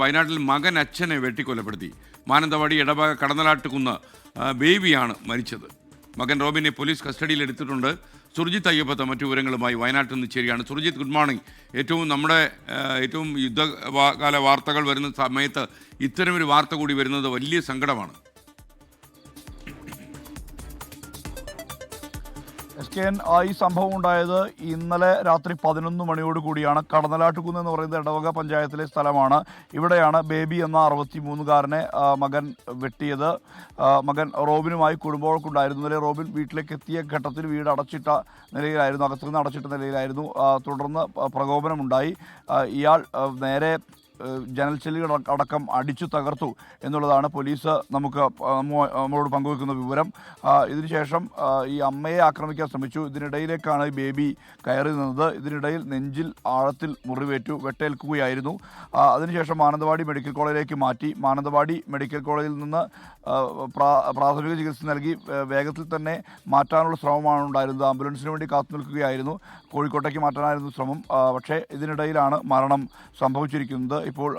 വയനാട്ടിൽ മകൻ അച്ഛനെ വെട്ടിക്കൊലപ്പെടുത്തി. മാനന്തവാടി ഇടവക കടന്നലാട്ടുകുന്ന് ബേബിയാണ് മരിച്ചത്. മകൻ റോബിനെ പോലീസ് കസ്റ്റഡിയിൽ എടുത്തിട്ടുണ്ട്. സുർജിത്ത് അയ്യപ്പത്ത് മറ്റു വിവരങ്ങളുമായി വയനാട്ടിൽ നിന്ന് ചേരുകയാണ്. Surjit, good morning. ഏറ്റവും യുദ്ധകാല വാർത്തകൾ വരുന്ന സമയത്ത് ഇത്തരമൊരു വാർത്ത കൂടി വരുന്നത് വലിയ സങ്കടമാണ്. SKN, ഈ സംഭവം ഉണ്ടായത് ഇന്നലെ രാത്രി 11 മണിയോട് കൂടിയാണ്. കടന്നലാട്ടുകുന്ന് എന്ന് പറയുന്നത് ഇടവക പഞ്ചായത്തിലെ സ്ഥലമാണ്. ഇവിടെയാണ് ബേബി എന്ന 63-കാരനെ മകൻ വെട്ടിയത്. മകൻ റോബിനുമായി കുടുംബവഴക്കുണ്ടായിരുന്നു. ഇന്നലെ റോബിൻ വീട്ടിലേക്ക് എത്തിയ ഘട്ടത്തിൽ വീട് അടച്ചിട്ട നിലയിലായിരുന്നു, അകത്തുനിന്ന് അടച്ചിട്ട നിലയിലായിരുന്നു. തുടർന്ന് പ്രകോപനമുണ്ടായി. ഇയാൾ നേരെ ജനൽ ചില്ലുകൾ അടക്കം അടിച്ചു തകർത്തു എന്നുള്ളതാണ് പോലീസ് നമ്മളോട് പങ്കുവെക്കുന്ന വിവരം. ഇതിനുശേഷം ഈ അമ്മയെ ആക്രമിക്കാൻ ശ്രമിച്ചു. ഇതിനിടയിലേക്കാണ് ഈ ബേബി കയറി നിന്നത്. ഇതിനിടയിൽ നെഞ്ചിൽ ആഴത്തിൽ മുറിവേറ്റു, വെട്ടേൽക്കുകയായിരുന്നു. അതിനുശേഷം മാനന്തവാടി മെഡിക്കൽ കോളേജിലേക്ക് മാറ്റി. മാനന്തവാടി മെഡിക്കൽ കോളേജിൽ നിന്ന് പ്രാഥമിക ചികിത്സ നൽകി വേഗത്തിൽ തന്നെ മാറ്റാനുള്ള ശ്രമമാണ് ഉണ്ടായിരുന്നത്. ആംബുലൻസിന് വേണ്ടി കാത്തു നിൽക്കുകയായിരുന്നു. കോഴിക്കോട്ടേക്ക് മാറ്റാനായിരുന്നു ശ്രമം. പക്ഷേ ഇതിനിടയിലാണ് മരണം സംഭവിച്ചിരിക്കുന്നത്. ഇപ്പോൾ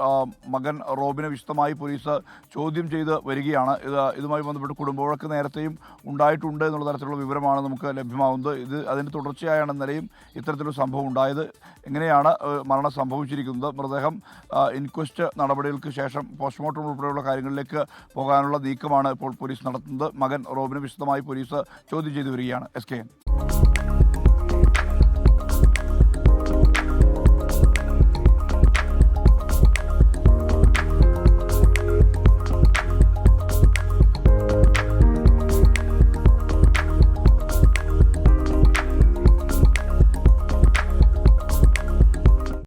മകൻ റോബിനെ വിശദമായി പോലീസ് ചോദ്യം ചെയ്ത് വരികയാണ്. ഇതുമായി ബന്ധപ്പെട്ട് കുടുംബവഴക്ക് നേരത്തെയും ഉണ്ടായിട്ടുണ്ട് എന്നുള്ള തരത്തിലുള്ള വിവരമാണ് നമുക്ക് ലഭ്യമാകുന്നത്. അതിന് തുടർച്ചയായാണ് ഇന്നലെയും ഇത്തരത്തിലൊരു സംഭവം ഉണ്ടായത്. എങ്ങനെയാണ് മരണം സംഭവിച്ചിരിക്കുന്നത്? മൃതദേഹം ഇൻക്വസ്റ്റ് നടപടികൾക്ക് ശേഷം പോസ്റ്റ്മോർട്ടം ഉൾപ്പെടെയുള്ള കാര്യങ്ങളിലേക്ക് പോകാനുള്ള നീക്കമാണ് ഇപ്പോൾ പോലീസ് നടത്തുന്നത്. മകൻ റോബിനെ വിശദമായി പോലീസ് ചോദ്യം ചെയ്തു വരികയാണ്. SKN.